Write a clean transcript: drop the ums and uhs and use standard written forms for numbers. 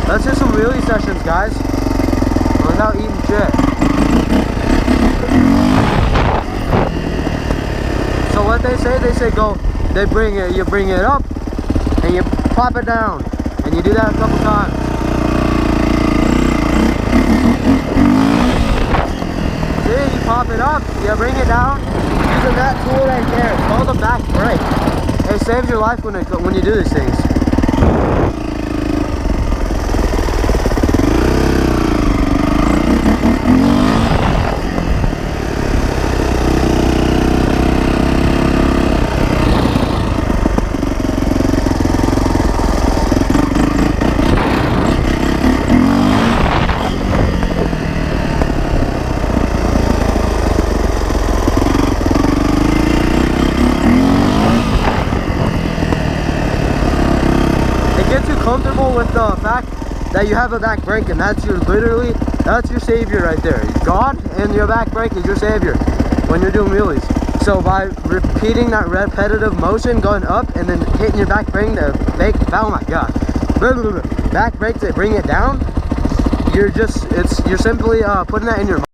Let's do some wheelie sessions, guys, without eating shit. So what they say go, you bring it up, and you pop it down, and you do that a couple times. See, you pop it up, you bring it down, using that tool right there. It's called a back brake. It saves your life when you do these things. Comfortable with the fact that you have a back brake, and that's your savior right there. God and your back brake is your savior when you're doing wheelies. So by repeating that repetitive motion, going up and then hitting your back brake to make, oh my god, back brake to bring it down, you're simply putting that in your mind.